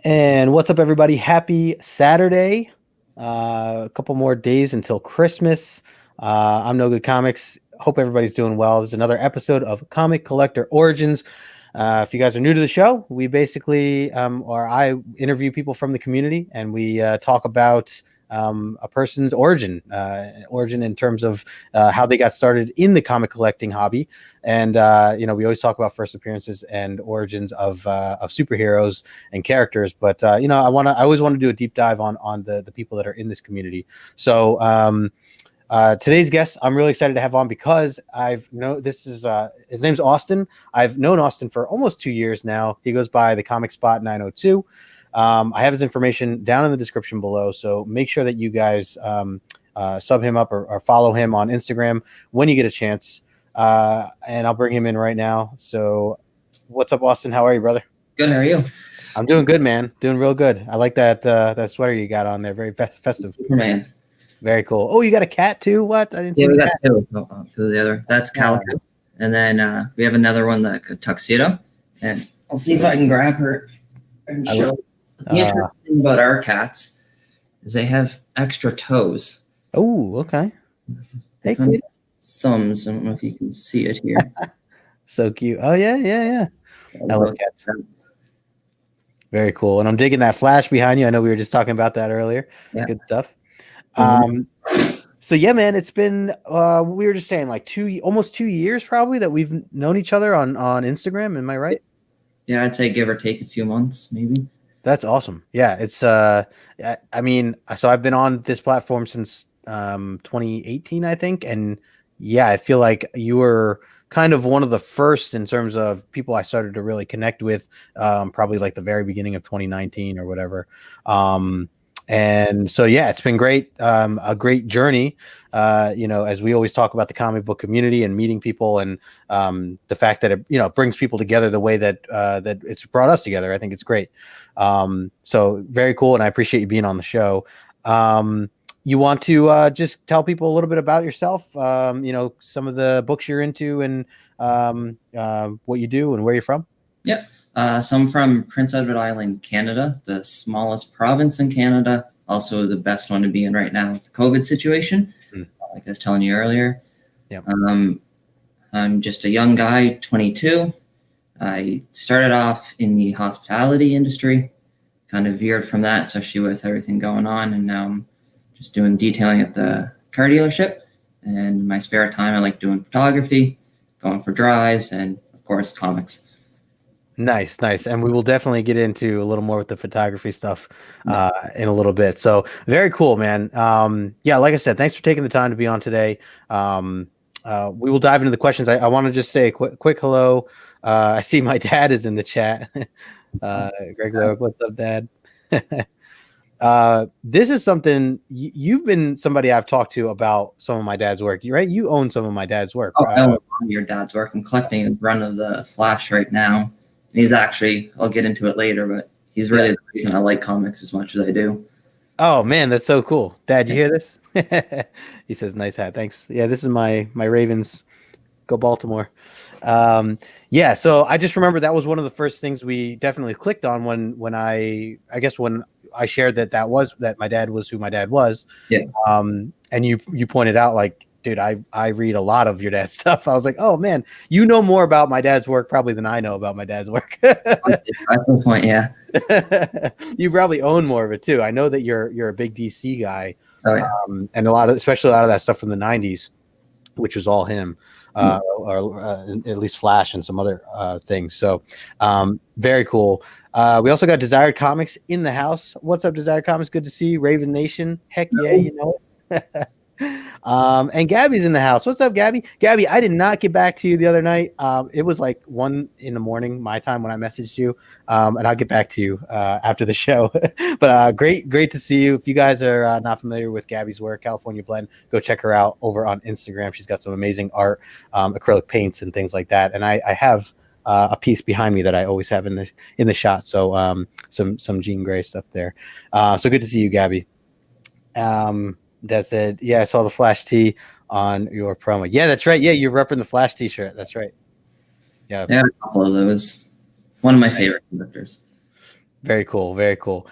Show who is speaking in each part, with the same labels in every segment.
Speaker 1: And what's up, everybody? Happy Saturday. A couple more days until Christmas. I'm No Good Comics. Hope everybody's doing well. This is another episode of Comic Collector Origins. If you guys are new to the show, we basically, or I interview people from the community and we talk about a person's origin in terms of how they got started in the comic collecting hobby. And, we always talk about first appearances and origins of superheroes and characters. But, I always want to do a deep dive on the people that are in this community. So, today's guest, I'm really excited to have on because his name's Austin. I've known Austin for almost 2 years now. He goes by the Comic Spot 902. I have his information down in the description below, so make sure that you guys sub him up or follow him on Instagram when you get a chance. And I'll bring him in right now. So what's up, Austin? How are you, brother?
Speaker 2: Good. How are you?
Speaker 1: I'm doing good, man. Doing real good. I like that sweater you got on there. Very festive.
Speaker 2: Superman.
Speaker 1: Very cool. Oh, you got a cat too? What? I didn't see
Speaker 2: we
Speaker 1: got
Speaker 2: two. The other. That's Calico. And then we have another one, like Tuxedo. And I'll see if I can grab her and show. The interesting thing about our cats is they have extra toes.
Speaker 1: Oh, okay.
Speaker 2: Hey, thumbs. I don't know if you can see it here.
Speaker 1: So cute. Oh, yeah. I love cats. Very cool. And I'm digging that flash behind you. I know we were just talking about that earlier. Yeah. Good stuff. So yeah, man, it's been we were just saying like almost 2 years probably that we've known each other on Instagram. Am I right?
Speaker 2: Yeah, I'd say give or take a few months, maybe.
Speaker 1: That's awesome. Yeah, it's so I've been on this platform since 2018, I think, and yeah, I feel like you were kind of one of the first in terms of people I started to really connect with, probably like the very beginning of 2019 or whatever. And so, yeah, it's been great. A great journey, as we always talk about the comic book community and meeting people and the fact that it brings people together the way that that it's brought us together. I think it's great. So very cool. And I appreciate you being on the show. You want to just tell people a little bit about yourself, some of the books you're into and what you do and where you're from?
Speaker 2: Yep. So I'm from Prince Edward Island, Canada, the smallest province in Canada, also the best one to be in right now with the COVID situation, like I was telling you earlier.
Speaker 1: Yep.
Speaker 2: I'm just a young guy, 22. I started off in the hospitality industry, kind of veered from that, especially with everything going on, and now I'm just doing detailing at the car dealership. And in my spare time, I like doing photography, going for drives, and, of course, comics.
Speaker 1: Nice. And we will definitely get into a little more with the photography stuff in a little bit. So very cool, man. Like I said, thanks for taking the time to be on today. We will dive into the questions. I want to just say a quick hello. I see my dad is in the chat. Greg Lowick, what's up, Dad? This is something you've been somebody I've talked to about some of my dad's work, right? You own some of my dad's work.
Speaker 2: I own your dad's work. I'm collecting a run of the Flash right now. And he's actually, I'll get into it later, but he's really the reason I like comics as much as I do.
Speaker 1: Oh, man, that's so cool. Dad, you hear this? He says, nice hat. Thanks. Yeah, this is my Ravens. Go Baltimore. So I just remember that was one of the first things we definitely clicked on when I shared that my dad was who my dad was.
Speaker 2: Yeah.
Speaker 1: And you pointed out, like, dude, I read a lot of your dad's stuff. I was like, oh man, you know more about my dad's work probably than I know about my dad's work.
Speaker 2: At this point, yeah.
Speaker 1: You probably own more of it too. I know that you're a big DC guy,
Speaker 2: and
Speaker 1: especially a lot of that stuff from the 90s, which was all him, or at least Flash and some other things. So very cool. We also got Desired Comics in the house. What's up, Desired Comics? Good to see you. Raven Nation. Heck yeah, you know it. And Gabby's in the house. What's up, Gabby? Gabby, I did not get back to you the other night. It was like 1 a.m. my time when I messaged you. And I'll get back to you after the show. But great to see you. If you guys are not familiar with Gabby's work, California Blend, go check her out over on Instagram. She's got some amazing art, acrylic paints and things like that. And I have a piece behind me that I always have in the shot. So some Jean Grey stuff there. So good to see you, Gabby. That said, yeah, I saw the Flash tee on your promo. Yeah, that's right. Yeah, you're repping the Flash t-shirt. That's right. Yeah,
Speaker 2: a couple of those. One of my favorite characters.
Speaker 1: Very cool. Very cool.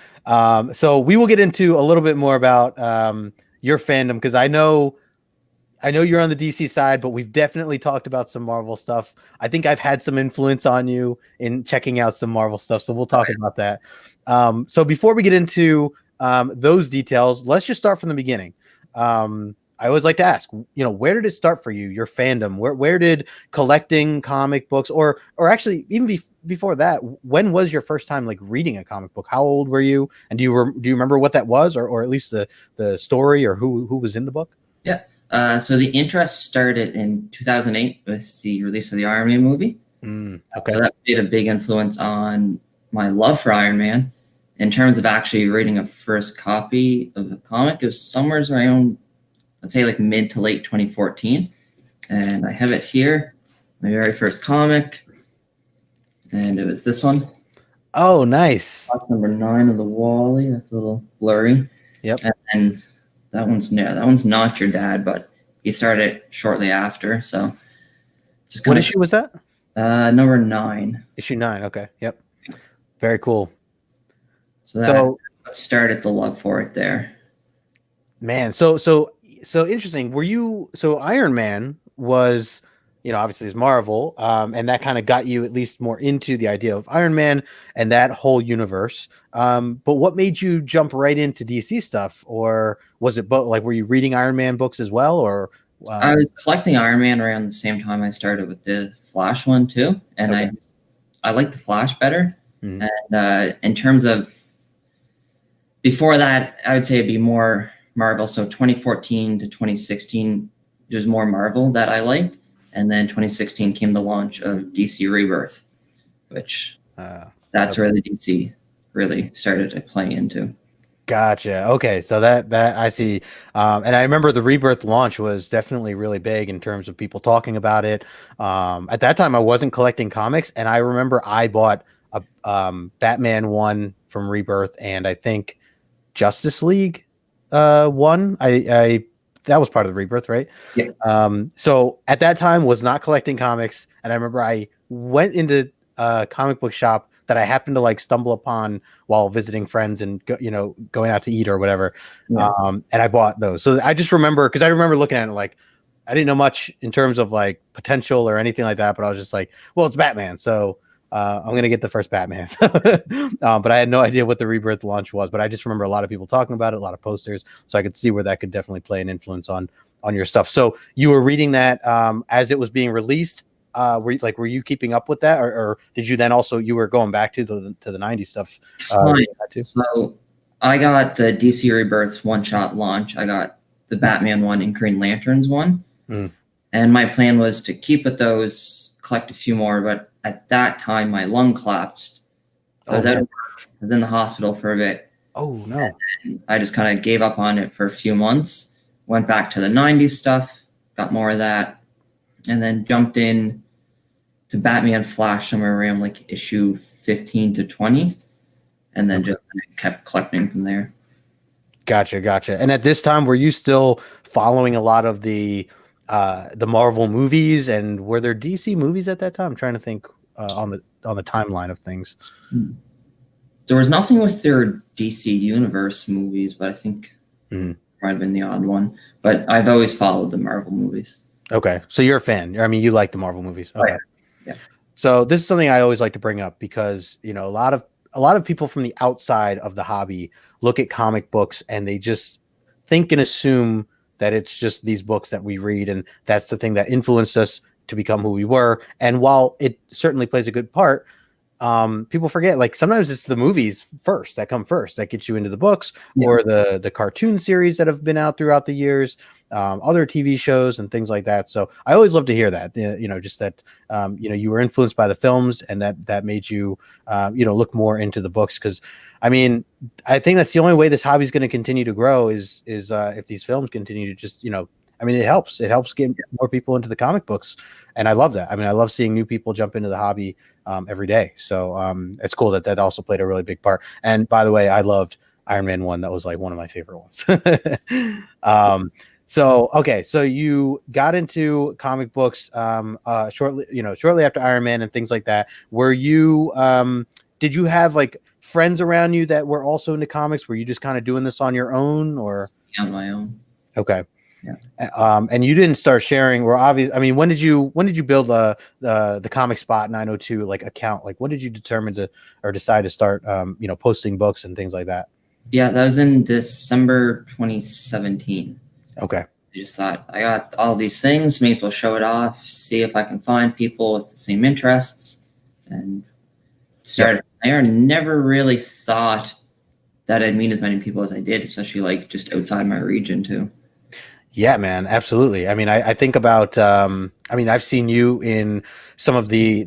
Speaker 1: So we will get into a little bit more about your fandom because I know you're on the DC side, but we've definitely talked about some Marvel stuff. I think I've had some influence on you in checking out some Marvel stuff, so we'll talk about that. So before we get into those details, let's just start from the beginning. I always like to ask, where did it start for you? Your fandom? Where did collecting comic books, or actually even before that, when was your first time like reading a comic book? How old were you? And do you remember what that was, or at least the story or who was in the book?
Speaker 2: Yeah. So the interest started in 2008 with the release of the Iron Man movie.
Speaker 1: Okay.
Speaker 2: So that made a big influence on my love for Iron Man. In terms of actually reading a first copy of a comic, it was somewhere around, I'd say like mid to late 2014. And I have it here, my very first comic. And it was this one.
Speaker 1: Oh, nice.
Speaker 2: Box number 9 of the Wally. That's a little blurry.
Speaker 1: Yep.
Speaker 2: And that one's not your dad, but he started shortly after. So just
Speaker 1: what issue was that?
Speaker 2: Number 9.
Speaker 1: Issue 9. Okay. Yep. Very cool.
Speaker 2: So that started the love for it there.
Speaker 1: Man, so interesting. So Iron Man was, obviously is Marvel, and that kind of got you at least more into the idea of Iron Man and that whole universe. But what made you jump right into DC stuff, or was it both? Like, were you reading Iron Man books as well, or?
Speaker 2: I was collecting Iron Man around the same time I started with the Flash one too, and okay. I like the Flash better. Mm-hmm. And in terms of before that, I would say it'd be more Marvel. So 2014 to 2016, there's more Marvel that I liked. And then 2016 came the launch of DC Rebirth, which that's where the DC really started to play into.
Speaker 1: Gotcha. Okay. So that I see. And I remember the Rebirth launch was definitely really big in terms of people talking about it. At that time, I wasn't collecting comics, and I remember I bought a Batman one from Rebirth, and I think Justice League one. I that was part of the Rebirth, right?
Speaker 2: Yeah.
Speaker 1: So at that time was not collecting comics, and I remember I went into a comic book shop that I happened to like stumble upon while visiting friends and going out to eat or whatever. Yeah. And I bought those. So I just remember, because I remember looking at it like I didn't know much in terms of like potential or anything like that, but I was just like, well, it's Batman, so I'm gonna get the first Batman. But I had no idea what the Rebirth launch was. But I just remember a lot of people talking about it, a lot of posters, so I could see where that could definitely play an influence on your stuff. So you were reading that as it was being released. Were you keeping up with that, or did you then also you were going back to the 90s stuff?
Speaker 2: So I got the DC Rebirth one-shot launch. I got the Batman one and Green Lanterns one, and my plan was to keep with those, collect a few more. But at that time, my lung collapsed, so I was out of work. I was in the hospital for a bit.
Speaker 1: Oh no!
Speaker 2: And I just kind of gave up on it for a few months. Went back to the 90s stuff, got more of that, and then jumped in to Batman Flash somewhere around like issue 15 to 20, and then just kept collecting from there.
Speaker 1: Gotcha. And at this time, were you still following a lot of the Marvel movies, and were there DC movies at that time? I'm trying to think on the timeline of things.
Speaker 2: There was nothing with their DC Universe movies, but I think might have been the odd one. But I've always followed the Marvel movies.
Speaker 1: Okay, so you're a fan. I mean, you like the Marvel movies. Okay.
Speaker 2: Yeah.
Speaker 1: So this is something I always like to bring up because a lot of people from the outside of the hobby look at comic books and they just think and assume that it's just these books that we read, and that's the thing that influenced us to become who we were. And while it certainly plays a good part, people forget, like, sometimes it's the movies that come first that get you into the books, or the cartoon series that have been out throughout the years, other TV shows and things like that. So I always love to hear that, just that, you were influenced by the films, and that made you, look more into the books. Because I mean, I think that's the only way this hobby is going to continue to grow is if these films continue to just, I mean, it helps get more people into the comic books. And I love that. I mean, I love seeing new people jump into the hobby every day. So it's cool that also played a really big part. And by the way, I loved Iron Man 1. That was like one of my favorite ones. So you got into comic books shortly after Iron Man and things like that. Were you did you have like friends around you that were also into comics? Were you just kind of doing this on your own, or
Speaker 2: On my own.
Speaker 1: okay?
Speaker 2: Yeah.
Speaker 1: And you didn't start sharing, or obvious. I mean, when did you build the Comic Spot 902 like account? Like, when did you determine to or decide to start posting books and things like that?
Speaker 2: Yeah, that was in December 2017.
Speaker 1: Okay.
Speaker 2: I just thought, I got all these things, may as well show it off, see if I can find people with the same interests, and started from there. Never really thought that I'd meet as many people as I did, especially like just outside my region too.
Speaker 1: Yeah, man, absolutely. I mean, I think about. I mean, I've seen you in some of the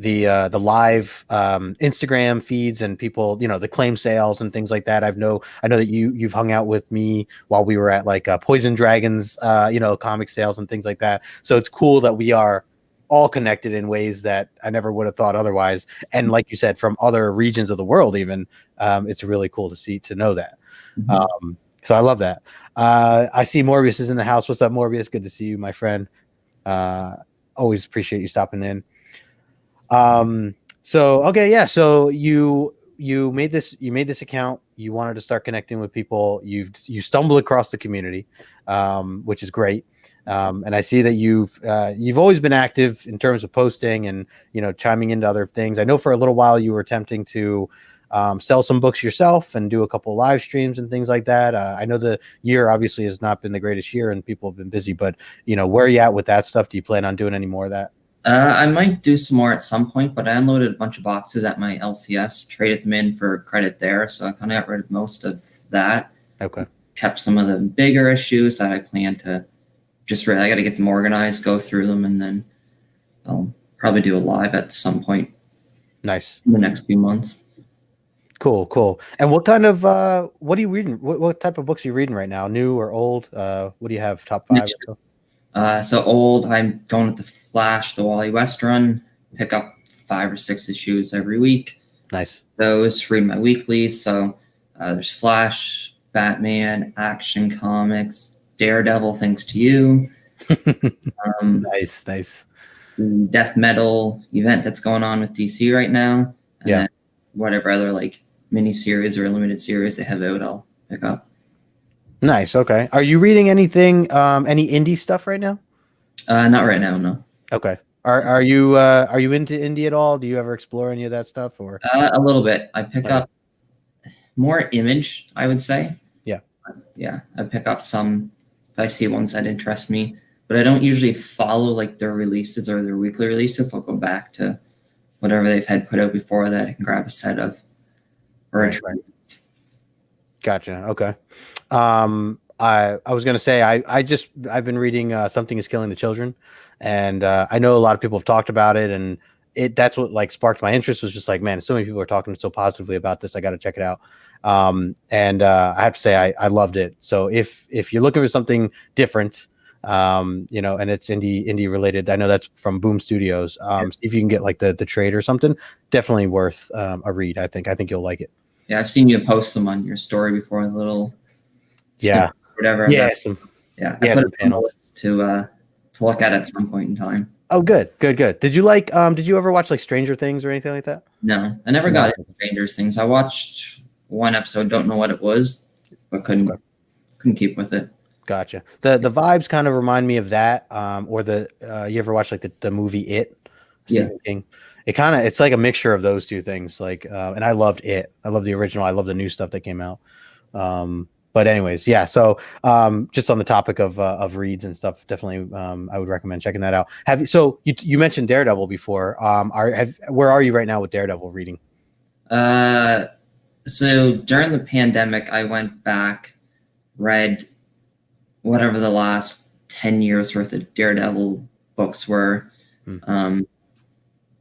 Speaker 1: live Instagram feeds and people, the claim sales and things like that. I know that you've hung out with me while we were at like Poison Dragons, comic sales and things like that. So it's cool that we are all connected in ways that I never would have thought otherwise. And like you said, from other regions of the world, even it's really cool to know that.
Speaker 2: Mm-hmm.
Speaker 1: So I love that. I see Morbius is in the house. What's up, Morbius? Good to see you, my friend. Always appreciate you stopping in. So okay, yeah. So you made this account. You wanted to start connecting with people. You stumbled across the community, which is great. And I see that you've always been active in terms of posting and chiming into other things. I know for a little while you were attempting to sell some books yourself and do a couple of live streams and things like that. I know the year obviously has not been the greatest year and people have been busy, but where are you at with that stuff? Do you plan on doing any more of that?
Speaker 2: I might do some more at some point, but I unloaded a bunch of boxes at my LCS, traded them in for credit there, so I kind of got rid of most of that.
Speaker 1: Okay.
Speaker 2: Kept some of the bigger issues that I plan to I got to get them organized, go through them, and then I'll probably do a live at some point.
Speaker 1: Nice.
Speaker 2: In the next few months.
Speaker 1: Cool. And what kind of what are you reading? What type of books are you reading right now? New or old? What do you have? Top 5 or
Speaker 2: so? So old, I'm going with the Flash, the Wally West run. Pick up 5 or 6 issues every week.
Speaker 1: Nice.
Speaker 2: Those read my weekly. So there's Flash, Batman, Action Comics, Daredevil, thanks to you.
Speaker 1: Nice.
Speaker 2: Death Metal event that's going on with DC right now. And then whatever other like mini series or limited series they have out, I'll pick up.
Speaker 1: Nice. Okay. Are you reading anything, any indie stuff right now?
Speaker 2: Not right now, no.
Speaker 1: Okay. Are you into indie at all? Do you ever explore any of that stuff or?
Speaker 2: A little bit. I pick up more Image, I would say. Yeah. I pick up some if I see ones that interest me, but I don't usually follow like their releases or their weekly releases. I'll go back to whatever they've had put out before that I can grab a set of or a trend.
Speaker 1: Gotcha. Okay. I was gonna say I've been reading Something is Killing the Children, and I know a lot of people have talked about it, and that's what like sparked my interest. Was just like, man, so many people are talking so positively about this. I got to check it out. And I have to say I loved it. So if you're looking for something different, and it's indie related, I know that's from Boom Studios. If you can get like the trade or something, definitely worth a read. I think you'll like it.
Speaker 2: Yeah, I've seen you post them on your story before, a little whatever.
Speaker 1: Yeah,
Speaker 2: some panels to look at some point in time.
Speaker 1: Oh, good. Did you ever watch like Stranger Things or anything like that?
Speaker 2: No, I never got into Stranger Things. I watched one episode, don't know what it was, but couldn't keep with it.
Speaker 1: Gotcha. The vibes kind of remind me of that. Or you ever watch like the movie It? Stephen King. It's like a mixture of those two things. Like, and I loved It. I love the original. I love the new stuff that came out. But anyways, yeah. So, just on the topic of reads and stuff, definitely, I would recommend checking that out. So you mentioned Daredevil before. Where are you right now with Daredevil reading?
Speaker 2: So during the pandemic, I went back, read whatever the last 10 years worth of Daredevil books were.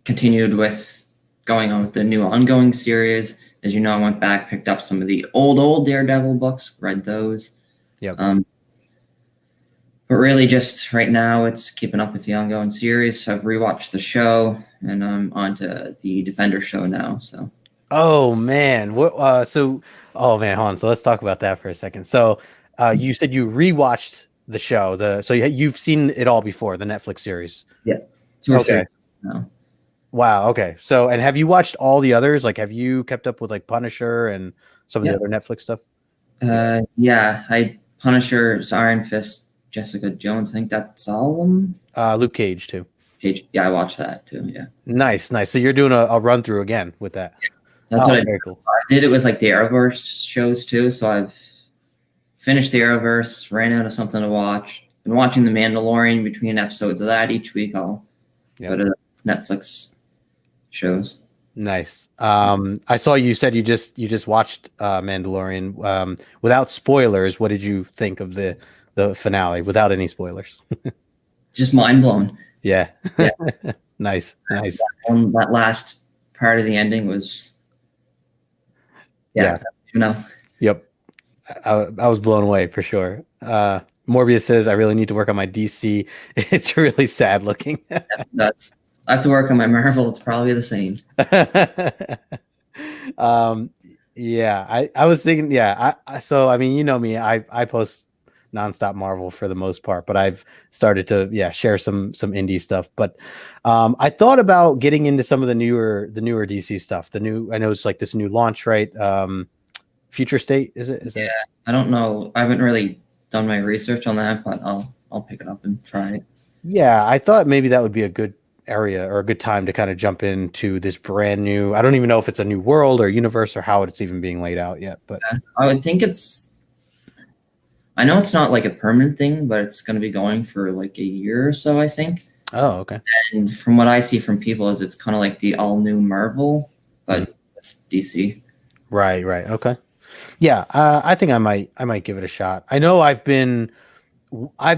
Speaker 2: Continued with going on with the new ongoing series. As you know, I went back, picked up some of the old Daredevil books, read those.
Speaker 1: Yep.
Speaker 2: But really just right now it's keeping up with the ongoing series. So I've rewatched the show and I'm on to the Defender show now. So
Speaker 1: oh man. Hold on. So let's talk about that for a second. So you said you rewatched the show, so you've seen it all before, the Netflix series.
Speaker 2: Yeah.
Speaker 1: Okay.
Speaker 2: No.
Speaker 1: Wow. Okay. So, and have you watched all the others? Like, have you kept up with like Punisher and some of the
Speaker 2: Yeah.
Speaker 1: other Netflix stuff?
Speaker 2: Yeah. I Punisher's Iron Fist, Jessica Jones. I think that's all of them.
Speaker 1: Luke Cage too.
Speaker 2: Cage. Yeah, I watched that too. Yeah.
Speaker 1: Nice, nice. So you're doing a run through again with that.
Speaker 2: That's what
Speaker 1: Oh,
Speaker 2: I
Speaker 1: very cool.
Speaker 2: did it with like the Arrowverse shows too. So I've finished the Arrowverse, ran out of something to watch. Been watching The Mandalorian between episodes of that each week. I'll go to the Netflix shows.
Speaker 1: Nice. I saw you said you just watched Mandalorian. Without spoilers, what did you think of the finale? Without any spoilers.
Speaker 2: Just mind blown.
Speaker 1: Yeah.
Speaker 2: Yeah.
Speaker 1: Nice, nice.
Speaker 2: That last part of the ending was,
Speaker 1: Yeah.
Speaker 2: you know.
Speaker 1: Yep. I was blown away for sure. Morbius says I really need to work on my DC. It's really sad looking.
Speaker 2: That's I have to work on my Marvel. It's probably the same.
Speaker 1: Yeah, I was thinking, yeah, so I mean, you know me, I post nonstop Marvel for the most part, but I've started to share some indie stuff. But I thought about getting into some of the newer DC stuff. I know it's like this new launch, right? Future State, is it?
Speaker 2: Yeah, I don't know. I haven't really done my research on that, but I'll pick it up and try it.
Speaker 1: Yeah, I thought maybe that would be a good area or a good time to kind of jump into this brand new. I don't even know if it's a new world or universe or how it's even being laid out yet. But
Speaker 2: I would think I know it's not like a permanent thing, but it's going to be going for like a year or so, I think.
Speaker 1: Oh, okay.
Speaker 2: And from what I see from people is it's kind of like the all new Marvel, but with DC.
Speaker 1: Right. Okay. Yeah, I think I might give it a shot. I know I've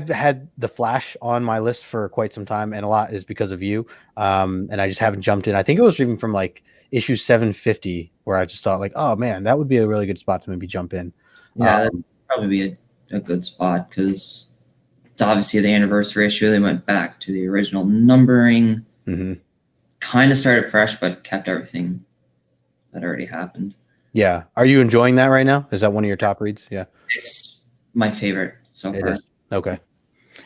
Speaker 1: had the Flash on my list for quite some time, and a lot is because of you. And I just haven't jumped in. I think it was even from like issue 750 where I just thought like, oh man, that would be a really good spot to maybe jump in.
Speaker 2: Yeah, that'd probably be a good spot because it's obviously the anniversary issue. They went back to the original numbering, kind of started fresh, but kept everything that already happened.
Speaker 1: Yeah. Are you enjoying that right now? Is that one of your top reads? Yeah.
Speaker 2: It's my favorite so far.
Speaker 1: Is. Okay.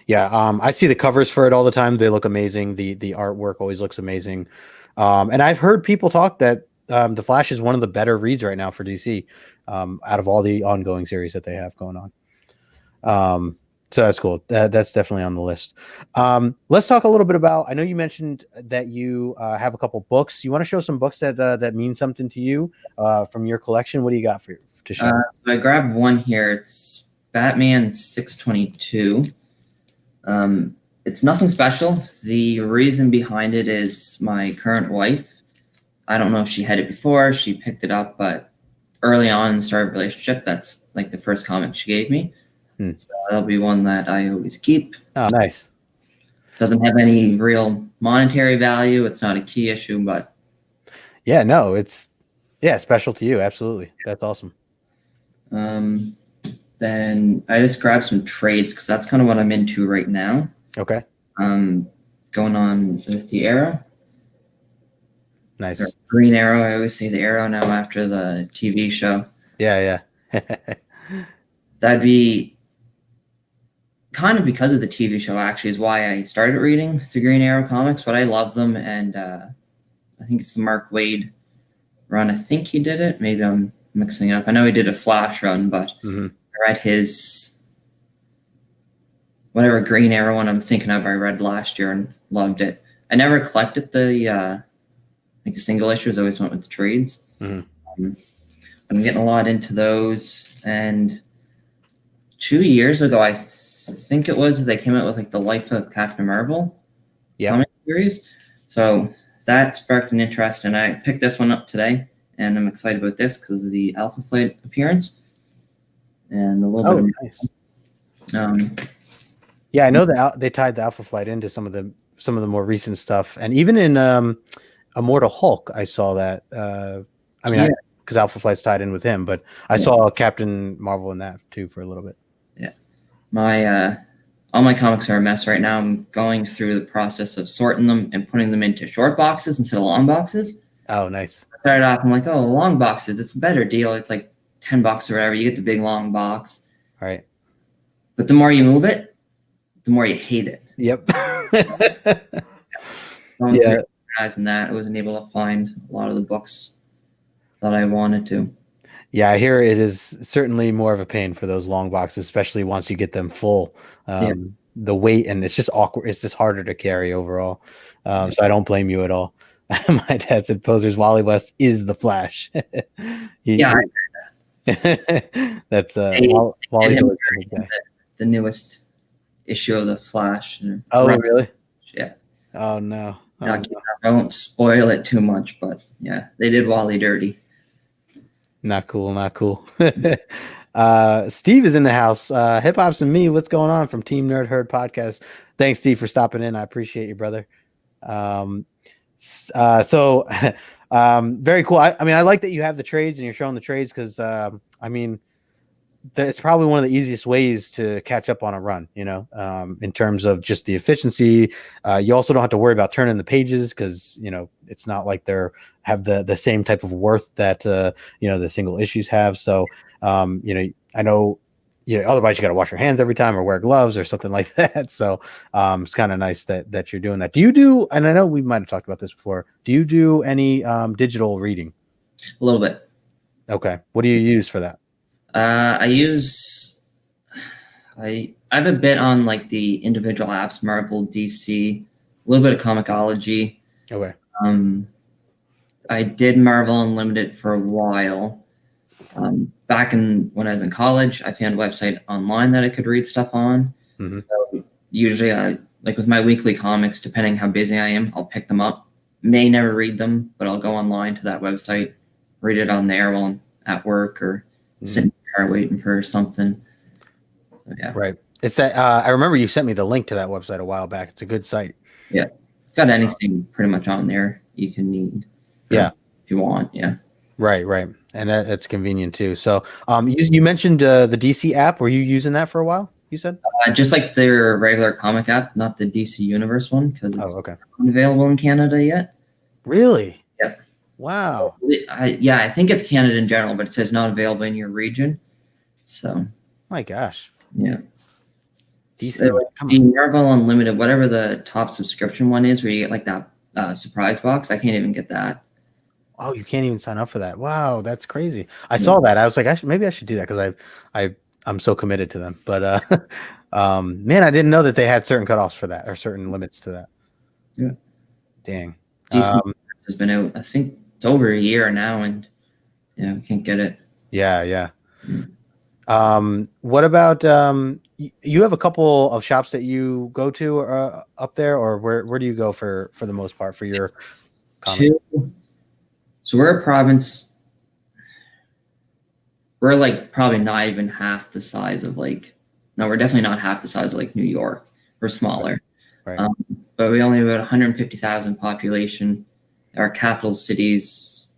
Speaker 1: Yeah. I see the covers for it all the time. They look amazing. The artwork always looks amazing. And I've heard people talk that the Flash is one of the better reads right now for DC out of all the ongoing series that they have going on. So that's cool. That's definitely on the list. Let's talk a little bit about, I know you mentioned that you have a couple books. You want to show some books that mean something to you from your collection? What do you got to show?
Speaker 2: So I grabbed one here. It's Batman 622. It's nothing special. The reason behind it is my current wife. I don't know if she had it before. She picked it up, but early on in the start of the relationship, that's like the first comic she gave me. So that'll be one that I always keep.
Speaker 1: Oh, nice.
Speaker 2: Doesn't have any real monetary value. It's not a key issue, but
Speaker 1: yeah, no, it's special to you. Absolutely. That's awesome.
Speaker 2: Then I just grabbed some trades because that's kind of what I'm into right now.
Speaker 1: Okay.
Speaker 2: Going on with the Arrow.
Speaker 1: Nice.
Speaker 2: Or Green Arrow. I always say the Arrow now after the TV show.
Speaker 1: Yeah.
Speaker 2: That'd be kind of because of the TV show, actually, is why I started reading the Green Arrow comics, but I love them. And I think it's the Mark Waid run. I think he did it. Maybe I'm mixing it up. I know he did a Flash run, but I read his whatever Green Arrow one I'm thinking of. I read last year and loved it. I never collected the single issues. I always went with the trades. I'm getting a lot into those. And 2 years ago, I think it was, they came out with like the Life of Captain Marvel comic series. So that sparked an interest, and I picked this one up today, and I'm excited about this because of the Alpha Flight appearance and a little bit of
Speaker 1: nice. Yeah, I know that they tied the Alpha Flight into some of the more recent stuff, and even in Immortal Hulk, I saw that. Because Alpha Flight's tied in with him, but I saw Captain Marvel in that too for a little bit.
Speaker 2: Yeah, all my comics are a mess right now. I'm going through the process of sorting them and putting them into short boxes instead of long boxes.
Speaker 1: Oh, nice.
Speaker 2: I started off, I'm like, oh, long boxes, it's a better deal. It's like $10 or whatever. You get the big long box.
Speaker 1: All right.
Speaker 2: But the more you move it, the more you hate it.
Speaker 1: Yep.
Speaker 2: Going through organizing that, I wasn't able to find a lot of the books that I wanted to.
Speaker 1: Yeah, I hear it is certainly more of a pain for those long boxes, especially once you get them full.
Speaker 2: Yeah.
Speaker 1: The weight, and it's just awkward. It's just harder to carry overall.
Speaker 2: Yeah.
Speaker 1: So I don't blame you at all. My dad said Posers Wally West is the Flash.
Speaker 2: Yeah,
Speaker 1: That's
Speaker 2: they
Speaker 1: Wally
Speaker 2: did him
Speaker 1: Dillard,
Speaker 2: in the newest issue of the Flash.
Speaker 1: Oh, really?
Speaker 2: Yeah.
Speaker 1: Oh no. Oh,
Speaker 2: Now,
Speaker 1: no.
Speaker 2: I won't spoil it too much, but yeah, they did Wally dirty.
Speaker 1: Not cool, not cool. Steve is in the house. Hip Hop's and me. What's going on from Team Nerd Herd podcast? Thanks, Steve, for stopping in. I appreciate you, brother. So very cool. I mean, I like that you have the trades and you're showing the trades because I mean, it's probably one of the easiest ways to catch up on a run, in terms of just the efficiency. You also don't have to worry about turning the pages because, it's not like they're have the same type of worth that, the single issues have. So, I know, otherwise you got to wash your hands every time or wear gloves or something like that. So it's kind of nice that you're doing that. Do you do, and I know we might've talked about this before, do you do any digital reading?
Speaker 2: A little bit.
Speaker 1: Okay. What do you use for that?
Speaker 2: I have a bit on like the individual apps, Marvel, DC, a little bit of Comixology.
Speaker 1: Okay.
Speaker 2: I did Marvel Unlimited for a while. Back when I was in college, I found a website online that I could read stuff on.
Speaker 1: Mm-hmm.
Speaker 2: So usually like with my weekly comics, depending how busy I am, I'll pick them up. May never read them, but I'll go online to that website, read it on there while I'm at work or sitting in the car waiting for something. So, yeah.
Speaker 1: Right. It's that I remember you sent me the link to that website a while back. It's a good site.
Speaker 2: Yeah. It's got anything pretty much on there you can need.
Speaker 1: Yeah.
Speaker 2: If you want. Yeah.
Speaker 1: Right. And that's convenient too. So you mentioned the DC app. Were you using that for a while? You said?
Speaker 2: Just like their regular comic app, not the DC Universe one, because it's
Speaker 1: okay.
Speaker 2: not available in Canada yet.
Speaker 1: Really?
Speaker 2: Yeah.
Speaker 1: Wow.
Speaker 2: I think it's Canada in general, but it says not available in your region. So.
Speaker 1: My gosh.
Speaker 2: Yeah.
Speaker 1: DC,
Speaker 2: so the Marvel Unlimited, whatever the top subscription one is, where you get like that surprise box, I can't even get that.
Speaker 1: Oh, you can't even sign up for that. Wow, that's crazy. I saw that. I was like, maybe I should do that because I'm so committed to them. But man, I didn't know that they had certain cutoffs for that or certain limits to that.
Speaker 2: Yeah.
Speaker 1: Dang.
Speaker 2: DC has been out, I think it's over a year now, and we can't get it.
Speaker 1: Yeah. What about you have a couple of shops that you go to up there, or where do you go for the most part for your comic?
Speaker 2: So we're a province. We're like probably not even half the size of we're definitely not half the size of like New York. We're smaller.
Speaker 1: Right.
Speaker 2: But we only have about 150,000 population. Our capital city's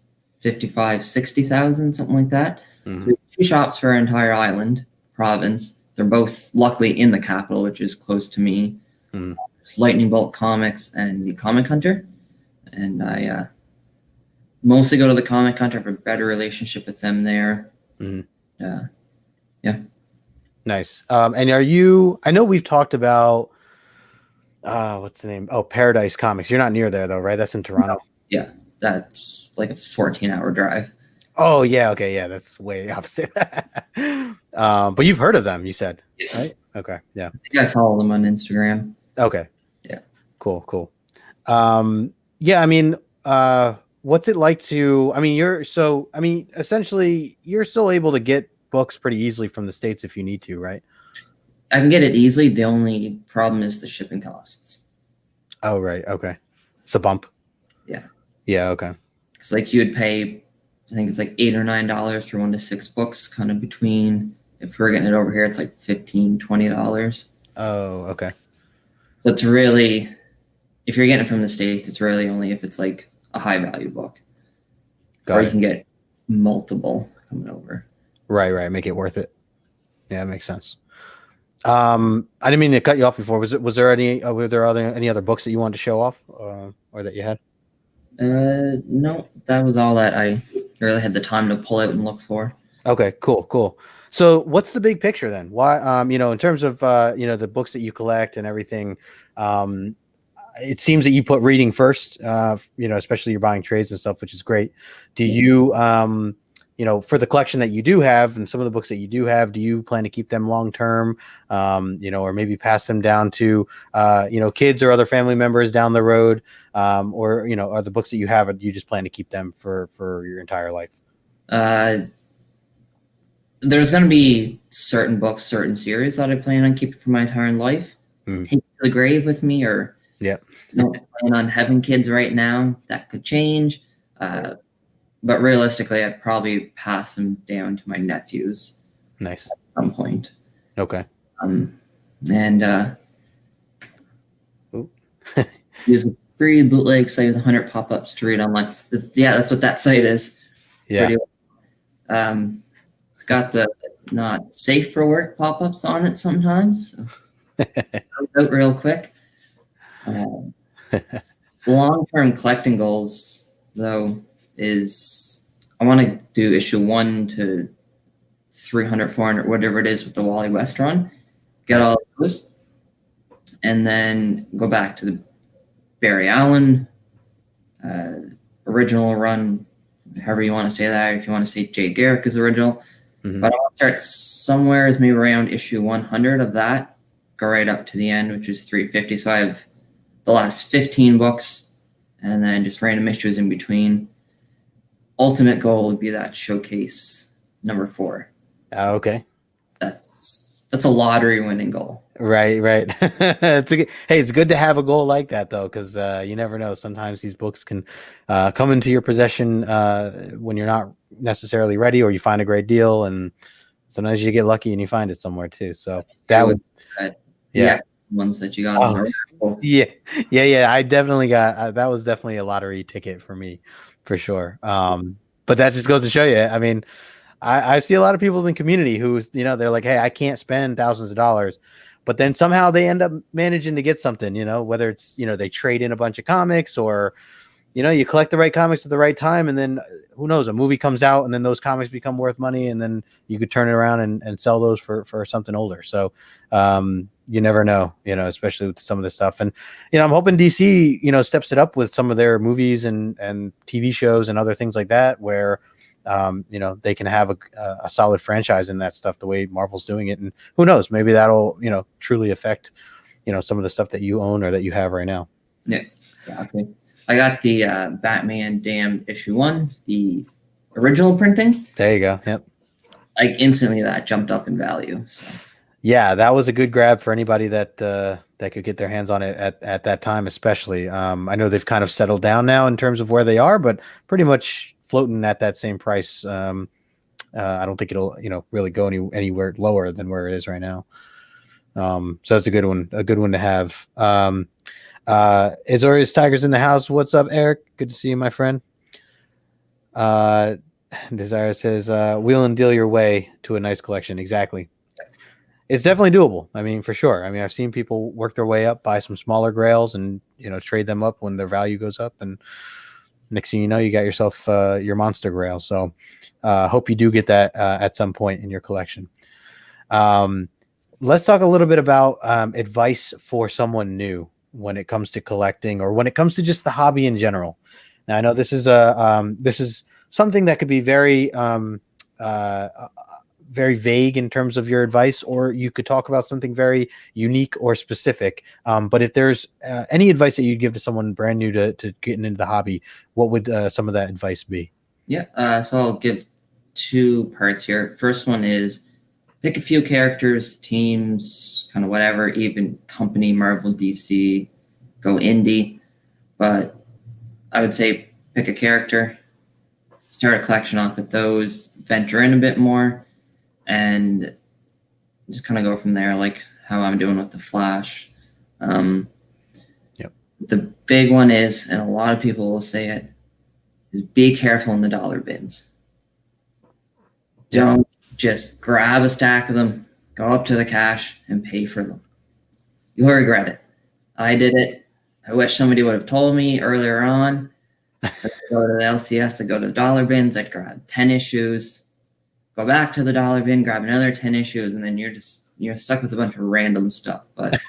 Speaker 2: 55, 60,000, something like that.
Speaker 1: Mm-hmm.
Speaker 2: So we have 2 shops for our entire island, province. They're both luckily in the capital, which is close to me.
Speaker 1: Mm-hmm.
Speaker 2: It's Lightning Bolt Comics and the Comic Hunter. And I mostly go to the Comic Hunter. I have a better relationship with them there.
Speaker 1: Mm-hmm.
Speaker 2: Yeah.
Speaker 1: Nice. And are you, I know we've talked about, what's the name? Oh, Paradise Comics. You're not near there though, right? That's in Toronto.
Speaker 2: No. Yeah. That's like a 14-hour drive.
Speaker 1: Oh yeah. Okay. Yeah. That's way opposite. But you've heard of them, you said, right? Okay. Yeah.
Speaker 2: I think I follow them on Instagram.
Speaker 1: Okay.
Speaker 2: Yeah.
Speaker 1: Cool. Yeah. I mean, what's it like to, essentially you're still able to get books pretty easily from the States if you need to, right?
Speaker 2: I can get it easily. The only problem is the shipping costs.
Speaker 1: Oh, right. Okay. It's a bump.
Speaker 2: Yeah.
Speaker 1: Yeah. Okay.
Speaker 2: Because like you would pay, I think it's like $8 or $9 for 1 to 6 books, kind of between, if we're getting it over here, it's like $15, $20.
Speaker 1: Oh, okay.
Speaker 2: So it's really, if you're getting it from the States, it's really only if it's like a high value book. You can get multiple coming over.
Speaker 1: Right. Make it worth it. Yeah, that makes sense. I didn't mean to cut you off before. Was there any other books that you wanted to show off or that you had?
Speaker 2: No, that was all that I really had the time to pull out and look for.
Speaker 1: Okay, cool. So what's the big picture then? Why, in terms of, the books that you collect and everything, it seems that you put reading first, especially you're buying trades and stuff, which is great. Do you, for the collection that you do have and some of the books that you do have, do you plan to keep them long-term, or maybe pass them down to, kids or other family members down the road, or, are the books that you have, you just plan to keep them for your entire life?
Speaker 2: There's going to be certain books, certain series that I plan on keeping for my entire life. Take to the grave with me, or don't plan on having kids right now. That could change. But realistically, I'd probably pass them down to my nephews.
Speaker 1: Nice.
Speaker 2: At some point.
Speaker 1: Okay.
Speaker 2: Use a free bootleg site with 100 pop-ups to read online. That's what that site is.
Speaker 1: Yeah.
Speaker 2: It's got the not safe for work pop-ups on it sometimes. So out real quick. Long-term collecting goals, though, is I want to do issue 1 to 300, 400, whatever it is with the Wally West run. Get all of those. And then go back to the Barry Allen original run, however you want to say that, if you want to say Jay Garrick is original. Mm-hmm. But I want to start somewhere maybe around issue 100 of that, go right up to the end, which is 350. So I have the last 15 books and then just random issues in between. Ultimate goal would be that showcase number 4.
Speaker 1: Okay.
Speaker 2: That's a lottery winning goal.
Speaker 1: Right. It's good to have a goal like that, though, because you never know. Sometimes these books can come into your possession when you're not necessarily ready, or you find a great deal, and sometimes you get lucky and you find it somewhere too. So that would,
Speaker 2: ones that you got.
Speaker 1: I definitely got that. Was definitely a lottery ticket for me, for sure. But that just goes to show you. I mean, I see a lot of people in the community who, they're like, hey, I can't spend thousands of dollars, but then somehow they end up managing to get something, whether it's, they trade in a bunch of comics, or, you collect the right comics at the right time. And then who knows, a movie comes out and then those comics become worth money. And then you could turn it around and sell those for something older. So you never know, especially with some of this stuff. And, I'm hoping DC, steps it up with some of their movies and TV shows and other things like that, where, they can have a solid franchise in that stuff, the way Marvel's doing it. And who knows, maybe that'll, truly affect, some of the stuff that you own or that you have right now.
Speaker 2: Yeah, exactly. I got the Batman Damned issue 1, the original printing.
Speaker 1: There you go. Yep.
Speaker 2: Like instantly that jumped up in value. So
Speaker 1: yeah, that was a good grab for anybody that could get their hands on it at that time, especially. I know they've kind of settled down now in terms of where they are, but pretty much floating at that same price. I don't think it'll, really go anywhere lower than where it is right now. So it's a good one to have. Azorius Tigers in the house. What's up, Eric? Good to see you, my friend. Desire says, wheel and deal your way to a nice collection. Exactly. It's definitely doable. I mean, for sure. I mean, I've seen people work their way up, buy some smaller grails, and trade them up when their value goes up, and next thing you know, you got yourself your monster grail. So hope you do get that at some point in your collection. Let's talk a little bit about advice for someone new when it comes to collecting, or when it comes to just the hobby in general. Now, I know this is something that could be very very vague in terms of your advice, or you could talk about something very unique or specific. But if there's any advice that you'd give to someone brand new to getting into the hobby, what would some of that advice be?
Speaker 2: Yeah, so I'll give 2 parts here. First one is pick a few characters, teams, kind of whatever, even company, Marvel, DC, go indie. But I would say pick a character, start a collection off with those, venture in a bit more, and just kind of go from there, like how I'm doing with the Flash. The big one is, and a lot of people will say it, is be careful in the dollar bins. Don't just grab a stack of them, go up to the cash, and pay for them. You'll regret it. I did it. I wish somebody would have told me earlier on. I'd go to the LCS to go to the dollar bins. I'd grab 10 issues, go back to the dollar bin, grab another 10 issues, and then you're stuck with a bunch of random stuff. But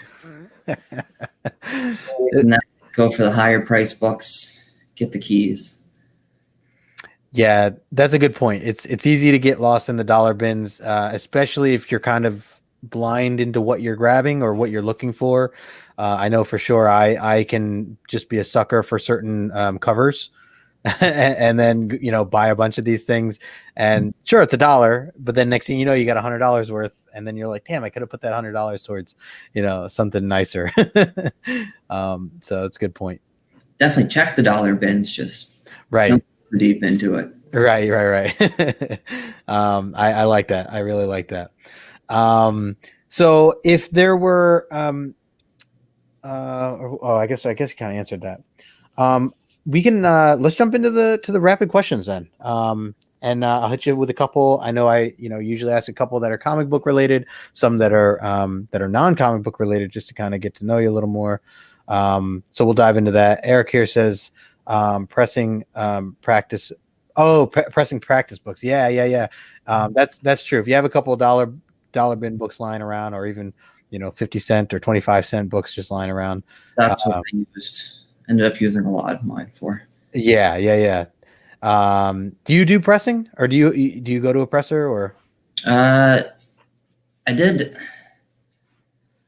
Speaker 2: go for the higher price books, get the keys.
Speaker 1: Yeah, that's a good point. It's easy to get lost in the dollar bins, especially if you're kind of blind into what you're grabbing or what you're looking for. I know for sure I can just be a sucker for certain covers, and then buy a bunch of these things. And sure, it's $1, but then next thing you know, you got $100 worth, and then you're like, damn, I could have put that $100 towards something nicer. So it's a good point.
Speaker 2: Definitely check the dollar bins. Just
Speaker 1: Right.
Speaker 2: don't go deep into it.
Speaker 1: Right. I like that. I really like that. So if there were, I guess you kind of answered that. We can let's jump into the rapid questions then. And I'll hit you with a couple. I know I usually ask a couple that are comic book related, some that are non-comic book related, just to kind of get to know you a little more. So we'll dive into that. Eric here says pressing practice. Oh, pressing practice books. Yeah. That's true. If you have a couple of dollar bin books lying around, or even 50-cent or 25-cent books just lying around,
Speaker 2: That's what I ended up using a lot of mine for.
Speaker 1: Yeah. Do you do pressing, or do you go to a presser, or?
Speaker 2: I didn't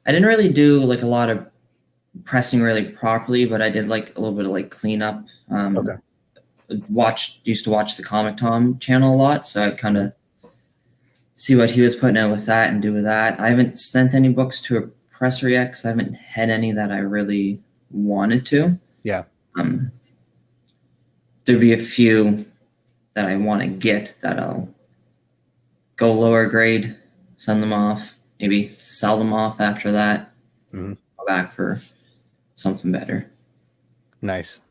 Speaker 2: really do like a lot of pressing really properly, but I did like a little bit of like cleanup.
Speaker 1: Okay.
Speaker 2: Used to watch the Comic Tom channel a lot, so I'd kind of see what he was putting out with that and do with that. I haven't sent any books to a presser yet because I haven't had any that I really wanted to.
Speaker 1: Yeah.
Speaker 2: There'd be a few that I want to get that I'll go lower grade, send them off, maybe sell them off after that, go back for something better.
Speaker 1: Nice.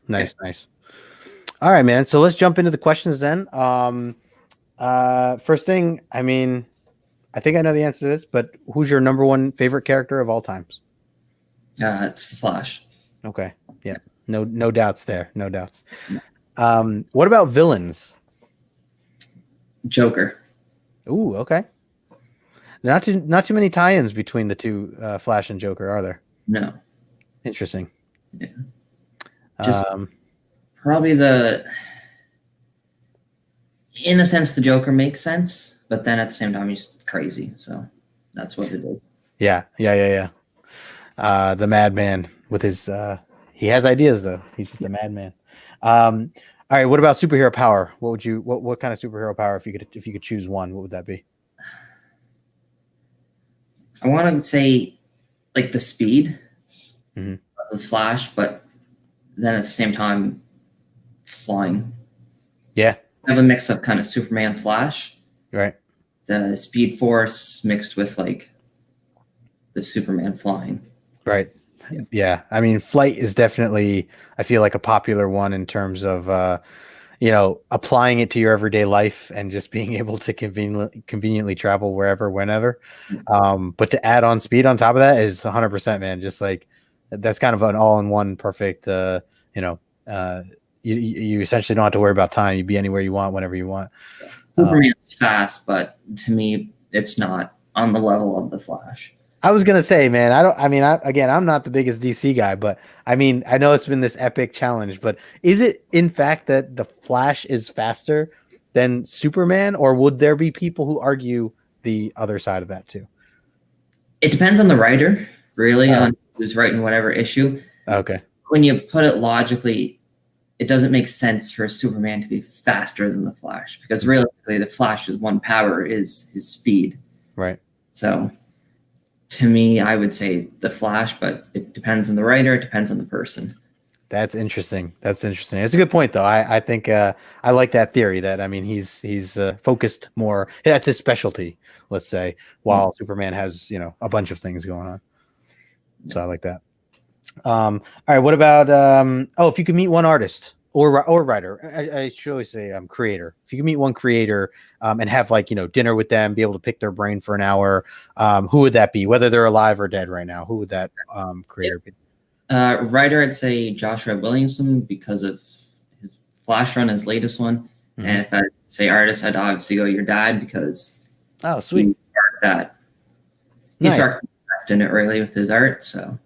Speaker 1: All right, man. So let's jump into the questions then. First thing, I mean, I think I know the answer to this, but who's your number one favorite character of all times?
Speaker 2: It's the Flash.
Speaker 1: Okay. Yeah. No doubts there. No doubts. What about villains?
Speaker 2: Joker.
Speaker 1: Ooh, okay. Not too many tie-ins between the two, Flash and Joker, are there?
Speaker 2: No.
Speaker 1: Interesting.
Speaker 2: Yeah. Just probably in a sense, the Joker makes sense, but then at the same time, he's crazy. So that's what it is.
Speaker 1: Yeah. The madman with his, he has ideas though. He's just a madman. All right. What about superhero power? What kind of superhero power, if you could choose one, what would that be?
Speaker 2: I want to say like the speed
Speaker 1: of
Speaker 2: the Flash, but then at the same time, flying.
Speaker 1: Yeah.
Speaker 2: I have a mix of kind of Superman Flash.
Speaker 1: Right.
Speaker 2: The Speed Force mixed with like the Superman flying.
Speaker 1: Right. Yeah. I mean, flight is definitely, I feel like, a popular one in terms of, applying it to your everyday life and just being able to conveniently travel wherever, whenever. But to add on speed on top of that is 100%, man. Just like, that's kind of an all-in-one perfect, you essentially don't have to worry about time. You'd be anywhere you want, whenever you want.
Speaker 2: Superman's fast, but to me, it's not on the level of the Flash.
Speaker 1: I was going to say, man, I'm not the biggest DC guy, but I mean, I know it's been this epic challenge, but is it in fact that the Flash is faster than Superman, or would there be people who argue the other side of that too?
Speaker 2: It depends on the writer, really, on who's writing whatever issue.
Speaker 1: Okay.
Speaker 2: When you put it logically, it doesn't make sense for Superman to be faster than the Flash, because realistically, the Flash's one power is his speed.
Speaker 1: Right.
Speaker 2: So to me, I would say the Flash, but it depends on the writer. It depends on the person.
Speaker 1: That's interesting. It's a good point, though. I think I like that theory that, I mean, he's focused more. That's his specialty, let's say, while Superman has, a bunch of things going on. So I like that. All right. What about, if you could meet one artist or writer, I should always say creator. If you could meet one creator and have dinner with them, be able to pick their brain for an hour, who would that be? Whether they're alive or dead right now, who would that creator be?
Speaker 2: Writer, I'd say Joshua Williamson, because of his Flash run, his latest one. And if I say artist, I'd obviously go your dad, because
Speaker 1: sweet.
Speaker 2: He sparked that. He sparked the best in it, really, with his art. So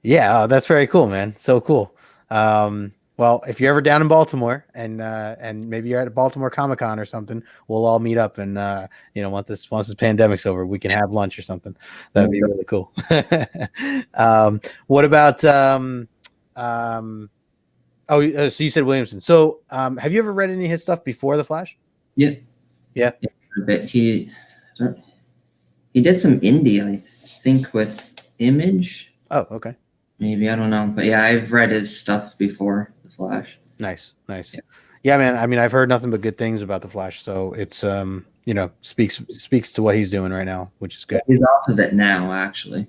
Speaker 1: Yeah, that's very cool, man. So cool. Well, if you're ever down in Baltimore and maybe you're at a Baltimore Comic Con or something, we'll all meet up and once this pandemic's over, we can have lunch or something. That'd be really cool. What about so you said Williamson. So have you ever read any of his stuff before The Flash?
Speaker 2: Yeah.
Speaker 1: Yeah.
Speaker 2: A bit. He did some indie, I think, with Image.
Speaker 1: Oh, okay.
Speaker 2: Maybe, I don't know. But yeah, I've read his stuff before The Flash.
Speaker 1: Nice. Yeah, man. I mean, I've heard nothing but good things about The Flash, so it's speaks to what he's doing right now, which is good.
Speaker 2: He's off of it now, actually.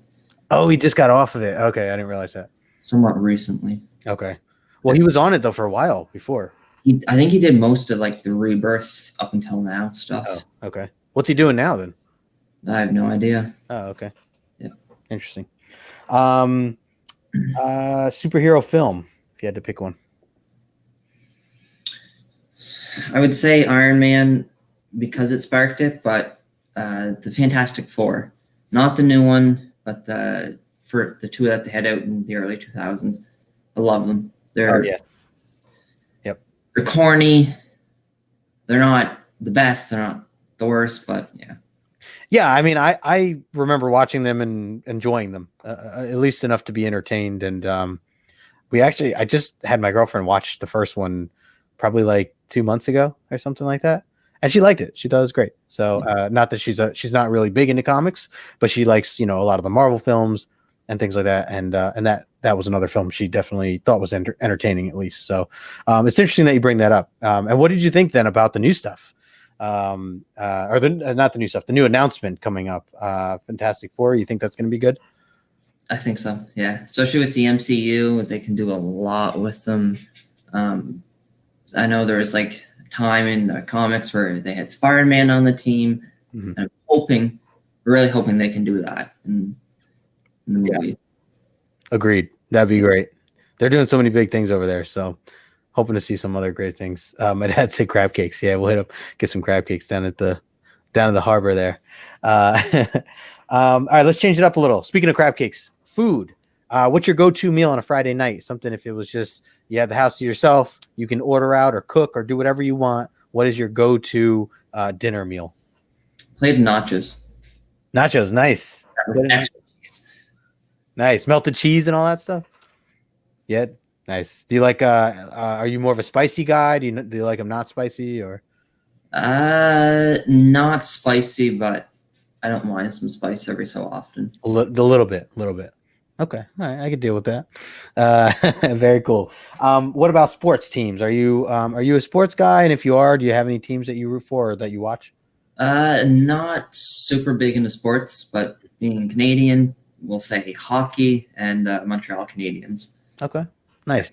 Speaker 1: Oh, he just got off of it. Okay, I didn't realize that.
Speaker 2: Somewhat recently.
Speaker 1: Okay. Well, he was on it though for a while before.
Speaker 2: I think he did most of like the Rebirth up until now stuff.
Speaker 1: Oh, okay. What's he doing now then?
Speaker 2: I have no idea.
Speaker 1: Oh, okay.
Speaker 2: Yeah.
Speaker 1: Interesting. Superhero film, if you had to pick one.
Speaker 2: I would say Iron Man because it sparked it, but the Fantastic Four, not the new one, but for the two that they had out in the early 2000s. I love them. They're They're corny. They're not the best. They're not the worst, but yeah.
Speaker 1: Yeah, I mean, I remember watching them and enjoying them, at least enough to be entertained. And I just had my girlfriend watch the first one probably like 2 months ago or something like that, and she liked it. She thought it was great. So not that she's not really big into comics, but she likes a lot of the Marvel films and things like that. And that was another film she definitely thought was entertaining, at least. So it's interesting that you bring that up. And what did you think then about the new stuff? Not the new stuff, the new announcement coming up, Fantastic Four. You think that's going to be good?
Speaker 2: I think so. Yeah, especially with the MCU, they can do a lot with them. I know there was like a time in the comics where they had Spider-Man on the team, and I'm really hoping they can do that in the movie.
Speaker 1: Yeah. Agreed. That'd be great. They're doing so many big things over there, so hoping to see some other great things. My dad said crab cakes. Yeah, we'll hit up, get some crab cakes down at the harbor there. All right, let's change it up a little. Speaking of crab cakes, food. What's your go-to meal on a Friday night? Something if it was just you have the house to yourself, you can order out or cook or do whatever you want. What is your go-to dinner meal?
Speaker 2: Played nachos.
Speaker 1: Nachos, nice. Nice. Melted cheese and all that stuff. Yeah, nice. Do you like are you more of a spicy guy? Do you like them not spicy or?
Speaker 2: Not spicy, but I don't mind some spice every so often.
Speaker 1: A little bit. Okay, all right, I could deal with that. Very cool. What about sports teams? Are you a sports guy? And if you are, do you have any teams that you root for or that you watch?
Speaker 2: Not super big into sports, but being Canadian, we'll say hockey and Montreal Canadiens.
Speaker 1: Okay, nice.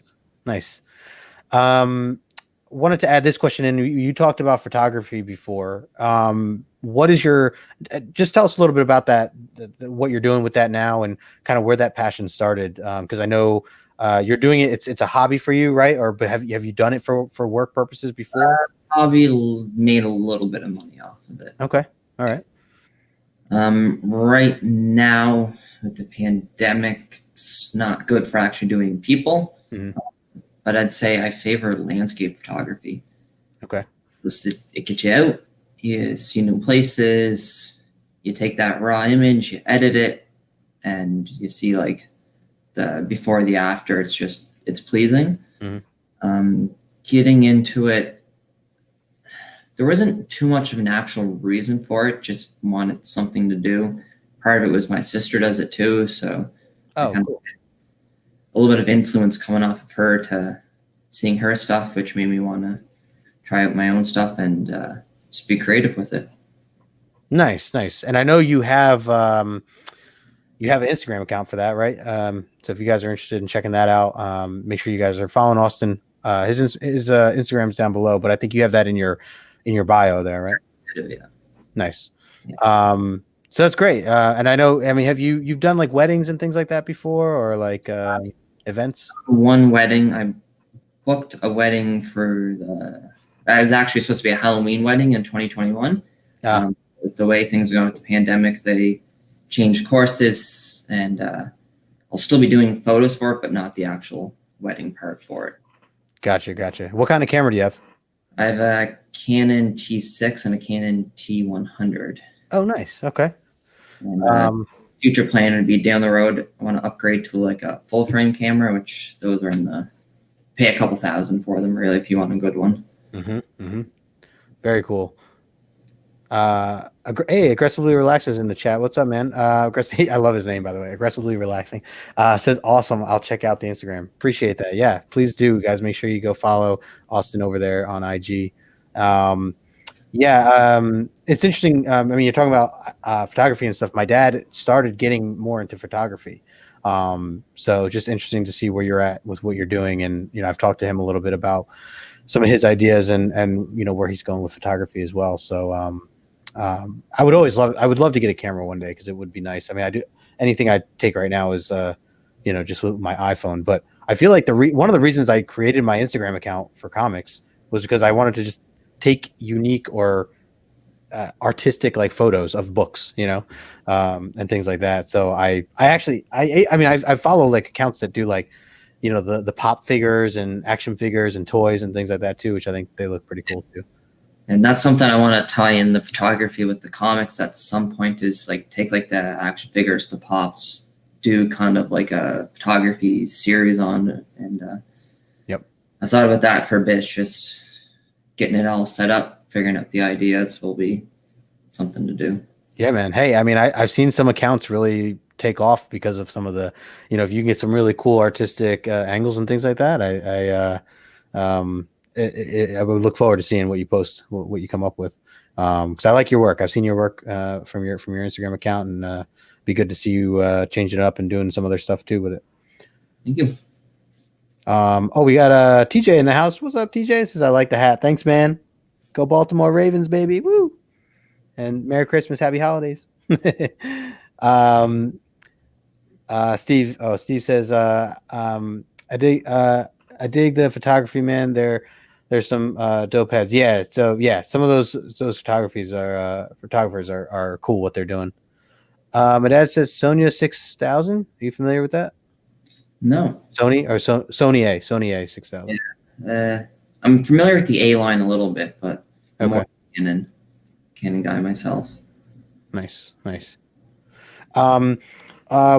Speaker 1: Wanted to add this question in. You talked about photography before. What is your? Just tell us a little bit about that. What you're doing with that now, and kind of where that passion started. Because I know you're doing it. It's a hobby for you, right? Or but have you done it for work purposes before?
Speaker 2: Hobby made a little bit of money off of it.
Speaker 1: Okay, all right.
Speaker 2: Right now with the pandemic, it's not good for actually doing people.
Speaker 1: Mm-hmm.
Speaker 2: But I'd say I favor landscape photography.
Speaker 1: Okay.
Speaker 2: It gets you out, you see new places, you take that raw image, you edit it, and you see like the before, the after. It's pleasing. Mm-hmm. Getting into it, there wasn't too much of an actual reason for it, just wanted something to do. Part of it was my sister does it too, so cool. A little bit of influence coming off of her to seeing her stuff, which made me want to try out my own stuff and just be creative with it. Nice.
Speaker 1: And I know you have an Instagram account for that, right? So if you guys are interested in checking that out, make sure you guys are following Austin. His Instagram's down below, but I think you have that in your bio there, right?
Speaker 2: I do, yeah.
Speaker 1: Nice. Yeah. So that's great. And I know, I mean, have you've done like weddings and things like that before, or like events?
Speaker 2: One wedding. I booked a wedding it was actually supposed to be a Halloween wedding in 2021. With the way things are going with the pandemic, they changed courses, and a I'll still be doing photos for it, but not the actual wedding part for it.
Speaker 1: Gotcha. What kind of camera do you have?
Speaker 2: I have a Canon T6 and a Canon T100.
Speaker 1: Oh, nice. Okay.
Speaker 2: And future plan would be down the road, I want to upgrade to like a full frame camera, which those are in the pay a couple $1,000 for them, really, if you want a good one.
Speaker 1: Very cool. Hey, Aggressively Relaxes in the chat. What's up, man? I love his name, by the way. Aggressively Relaxing. Says awesome. I'll check out the Instagram. Appreciate that. Yeah, please do, guys. Make sure you go follow Austin over there on IG. It's interesting. I mean, you're talking about photography and stuff. My dad started getting more into photography. So just interesting to see where you're at with what you're doing. And, I've talked to him a little bit about some of his ideas and where he's going with photography as well. So I would love to get a camera one day, because it would be nice. I mean, anything I take right now is just with my iPhone. But I feel like one of the reasons I created my Instagram account for comics was because I wanted to just take unique or artistic like photos of books, and things like that. So I follow like accounts that do like, the pop figures and action figures and toys and things like that too, which I think they look pretty cool too.
Speaker 2: And that's something I want to tie in the photography with the comics at some point, is like take like the action figures, the pops, do kind of like a photography series on it. And
Speaker 1: yep,
Speaker 2: I thought about that for a bit. Just getting it all set up, figuring out the ideas will be something to do.
Speaker 1: Yeah, man. Hey, I mean, I've seen some accounts really take off because of some of the, if you can get some really cool artistic angles and things like that, I would look forward to seeing what you post, what you come up with. Because I like your work. I've seen your work from your Instagram account, and be good to see you changing it up and doing some other stuff too with it.
Speaker 2: Thank you.
Speaker 1: We got TJ in the house. What's up, TJ? Says I like the hat. Thanks, man. Go Baltimore Ravens, baby. Woo! And Merry Christmas, Happy Holidays. Steve says I dig the photography, man. There's some dope heads. Yeah, so yeah, some of those photographers are cool what they're doing. My dad says Sonya 6000. Are you familiar with that?
Speaker 2: No.
Speaker 1: Sony A 6000.
Speaker 2: Yeah. I'm familiar with the A line a little bit, but I'm
Speaker 1: okay.
Speaker 2: more Canon guy myself.
Speaker 1: Nice.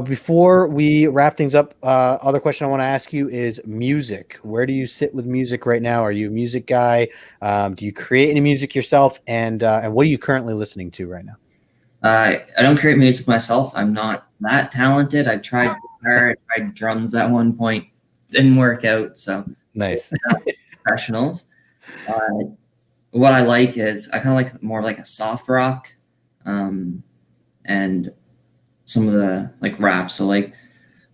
Speaker 1: Before we wrap things up, other question I want to ask you is music. Where do you sit with music right now? Are you a music guy? Do you create any music yourself? And what are you currently listening to right now?
Speaker 2: I don't create music myself. I'm not that talented. I tried guitar, I tried drums at one point. Didn't work out. So
Speaker 1: nice.
Speaker 2: Professionals. What I like is I kind of like more like a soft rock, and some of the like rap. So like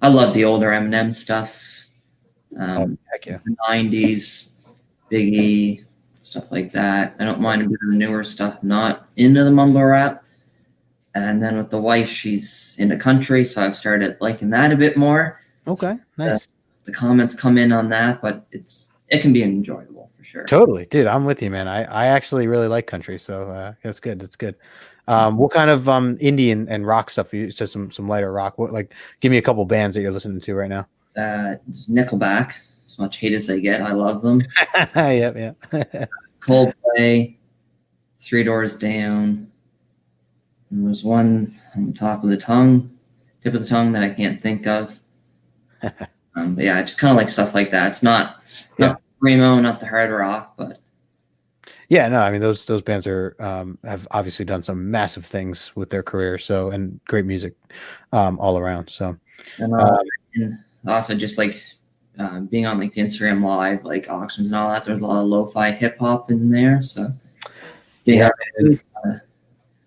Speaker 2: I love the older Eminem stuff.
Speaker 1: Heck yeah.
Speaker 2: The 90s, Biggie, stuff like that. I don't mind a bit of the newer stuff. Not into the mumble rap. And then with the wife, she's into country, so I've started liking that a bit more.
Speaker 1: Okay, nice.
Speaker 2: The comments come in on that, but it can be enjoyable for sure.
Speaker 1: Totally, dude. I'm with you, man. I actually really like country, so that's good. That's good. What kind of indie and rock stuff? You said some lighter rock. What, like, give me a couple bands that you're listening to right now.
Speaker 2: Nickelback, as much hate as they get, I love them.
Speaker 1: Yeah.
Speaker 2: Coldplay, Three Doors Down. And there's one on the tip of the tongue that I can't think of. But yeah, I just kind of like stuff like that. It's not Remo, not the hard rock, but
Speaker 1: yeah, no, I mean those bands are have obviously done some massive things with their career, so, and great music all around. So
Speaker 2: and also just like being on like the Instagram live, like auctions and all that, there's a lot of lo-fi hip hop in there. So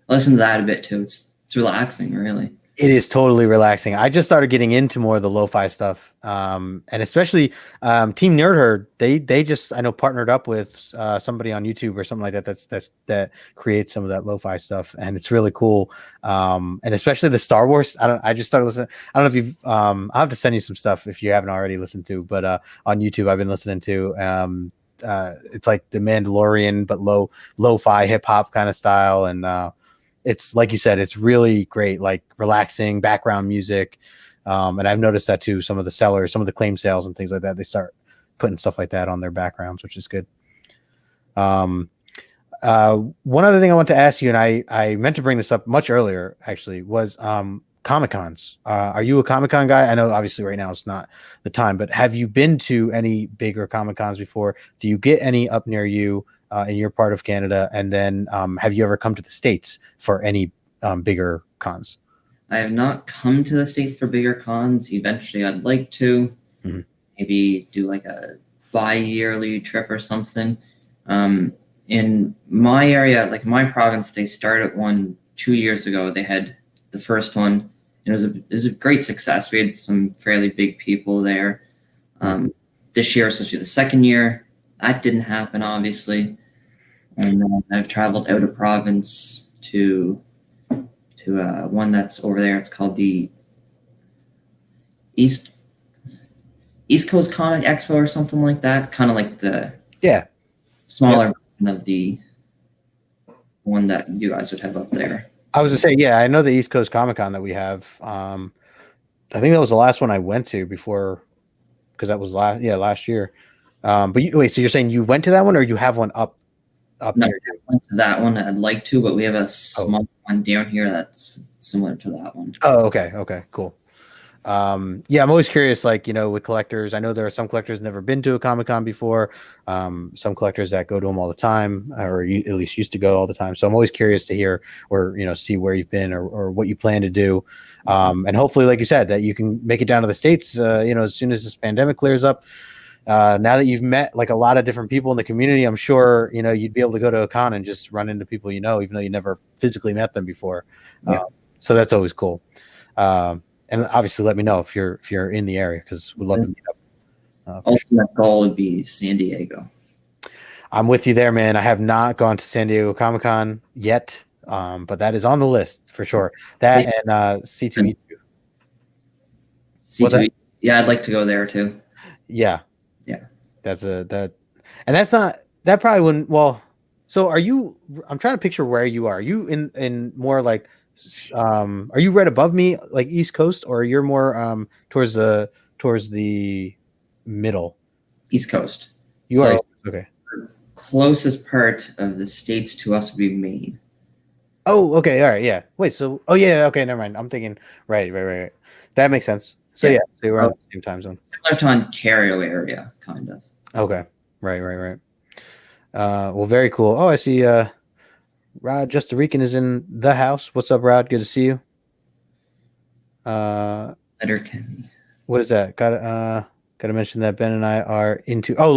Speaker 2: listen to that a bit too. It's relaxing, really.
Speaker 1: It is totally relaxing. I just started getting into more of the lo-fi stuff, and especially Team Nerd Herd. They just, I know, partnered up with somebody on YouTube or something like that. That creates some of that lo-fi stuff, and it's really cool. And especially the Star Wars. I just started listening. I don't know if you've. I'll have to send you some stuff if you haven't already listened to. But on YouTube, I've been listening to. It's like the Mandalorian, but lo-fi hip hop kind of style, and it's like you said, it's really great, like relaxing background music. And I've noticed that too. Some of the sellers, some of the claim sales and things like that, they start putting stuff like that on their backgrounds, which is good. One other thing I want to ask you, and I meant to bring this up much earlier, actually, was Comic Cons. Are you a Comic Con guy? I know obviously right now it's not the time, but have you been to any bigger Comic Cons before? Do you get any up near you in your part of Canada? And then have you ever come to the States for any bigger cons?
Speaker 2: I have not come to the States for bigger cons. Eventually, I'd like to.
Speaker 1: Mm-hmm.
Speaker 2: Maybe do like a bi-yearly trip or something. In my area, like my province, they started one 2 years ago. They had the first one, and it was a great success. We had some fairly big people there. This year, especially the second year, that didn't happen, obviously. And I've traveled out of province to one that's over there. It's called the East Coast Comic Expo or something like that. Kind of like the smaller version of the one that you guys would have up there.
Speaker 1: I was to say, yeah, I know the East Coast Comic Con that we have. I think that was the last one I went to before, because that was last year. But wait, so you're saying you went to that one, or you have one up
Speaker 2: No,
Speaker 1: near
Speaker 2: I
Speaker 1: you?
Speaker 2: went to that one. I'd like to, but we have a small one down here that's similar to that one.
Speaker 1: Oh, okay, cool. Yeah, I'm always curious, like, with collectors. I know there are some collectors never been to a Comic-Con before, some collectors that go to them all the time, or at least used to go all the time. So I'm always curious to hear, or see where you've been, or what you plan to do. And hopefully, like you said, that you can make it down to the States, as soon as this pandemic clears up. Now that you've met like a lot of different people in the community, I'm sure you'd be able to go to a con and just run into people, even though you never physically met them before. So that's always cool. And obviously, let me know if you're in the area, because we'd love to meet up.
Speaker 2: Ultimate goal would be San Diego.
Speaker 1: I'm with you there, man. I have not gone to San Diego Comic-Con yet, but that is on the list for sure. That and C2E2.
Speaker 2: C2E2. Yeah, I'd like to go there too.
Speaker 1: Yeah. That's and that's not that probably wouldn't. Well, so are you? I'm trying to picture where you are. Are you in more like? Are you right above me, like East Coast, or you're more towards the middle?
Speaker 2: East Coast.
Speaker 1: You are okay.
Speaker 2: Closest part of the States to us would be Maine.
Speaker 1: Oh, okay, all right, yeah. Wait, so okay, never mind. I'm thinking right. That makes sense. So so we're on the same time zone.
Speaker 2: Similar to Ontario area, kind of.
Speaker 1: Okay, right. Well, very cool. Oh, I see. Rod Justarican is in the house. What's up, Rod? Good to see you.
Speaker 2: Letterkenny.
Speaker 1: What is that? Got to mention that Ben and I are into. Oh,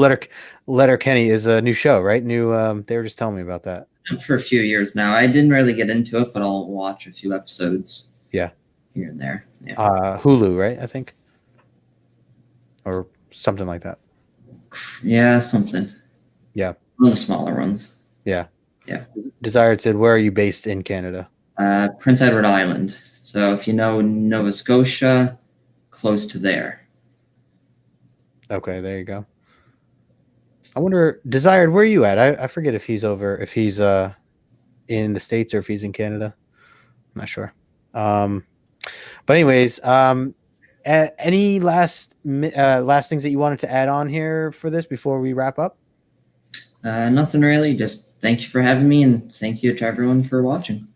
Speaker 1: Letterkenny is a new show, right? New. They were just telling me about that.
Speaker 2: For a few years now. I didn't really get into it, but I'll watch a few episodes.
Speaker 1: Yeah.
Speaker 2: Here and there. Yeah.
Speaker 1: Hulu, right? I think, or something like that.
Speaker 2: Yeah, something.
Speaker 1: Yeah.
Speaker 2: One of the smaller ones.
Speaker 1: Yeah.
Speaker 2: Yeah.
Speaker 1: Desired said, where are you based in Canada?
Speaker 2: Prince Edward Island. So if you know Nova Scotia, close to there.
Speaker 1: Okay, there you go. I wonder, Desired, where are you at? I forget if he's in the States or if he's in Canada. I'm not sure. But anyways, any last things that you wanted to add on here for this before we wrap up?
Speaker 2: Nothing really. Just thank you for having me, and thank you to everyone for watching.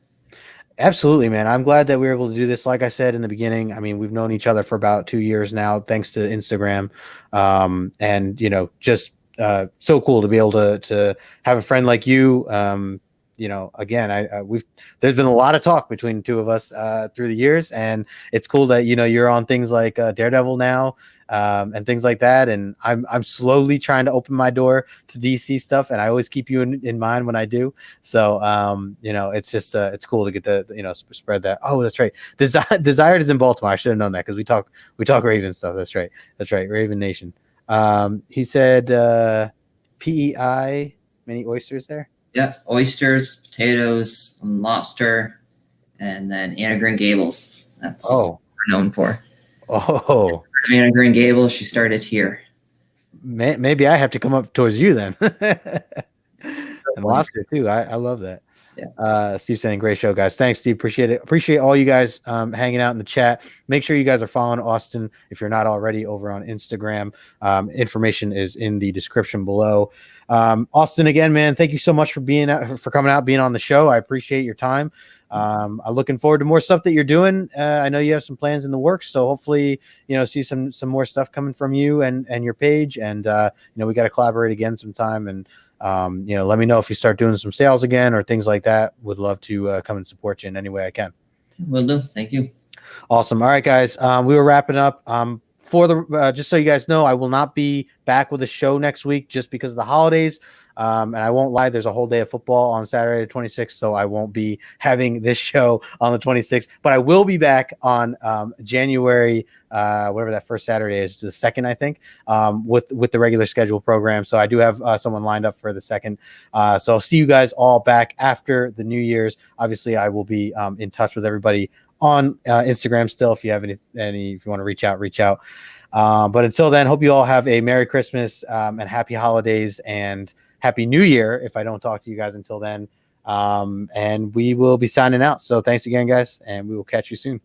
Speaker 1: Absolutely, man. I'm glad that we were able to do this. Like I said in the beginning, I mean, we've known each other for about 2 years now, thanks to Instagram. And just so cool to be able to have a friend like you. Again, there's been a lot of talk between the two of us through the years, and it's cool that you're on things like Daredevil now, and things like that. And I'm slowly trying to open my door to DC stuff, and I always keep you in mind when I do. So it's just it's cool to get the spread that. Oh, that's right. Desired is in Baltimore. I should have known that because we talk Raven stuff. That's right. Raven Nation. He said PEI, many oysters there.
Speaker 2: Yeah, oysters, potatoes, lobster, and then Anna Green Gables. That's what we're known for.
Speaker 1: Oh,
Speaker 2: Anna Green Gables, she started here.
Speaker 1: Maybe I have to come up towards you then. And lobster too. I love that. Steve saying great show, guys. Thanks, Steve. Appreciate it. Appreciate all you guys hanging out in the chat. Make sure you guys are following Austin if you're not already over on Instagram. Information is in the description below. Austin, again, man, thank you so much for coming out, being on the show. I appreciate your time. I'm looking forward to more stuff that you're doing. I know you have some plans in the works, so hopefully, see some more stuff coming from you and your page. And we got to collaborate again sometime. And let me know if you start doing some sales again or things like that. Would love to come and support you in any way I can.
Speaker 2: Will do. Thank you.
Speaker 1: Awesome. All right, guys. We were wrapping up. Just so you guys know, I will not be back with a show next week just because of the holidays. And I won't lie, there's a whole day of football on Saturday the 26th, so I won't be having this show on the 26th. But I will be back on January, whatever that first Saturday is, the 2nd, I think, with the regular schedule program. So I do have someone lined up for the 2nd. So I'll see you guys all back after the New Year's. Obviously, I will be in touch with everybody on Instagram still. If you have any, if you want to reach out. But until then, hope you all have a Merry Christmas and Happy Holidays and Happy New Year if I don't talk to you guys until then. And we will be signing out. So thanks again, guys, and we will catch you soon.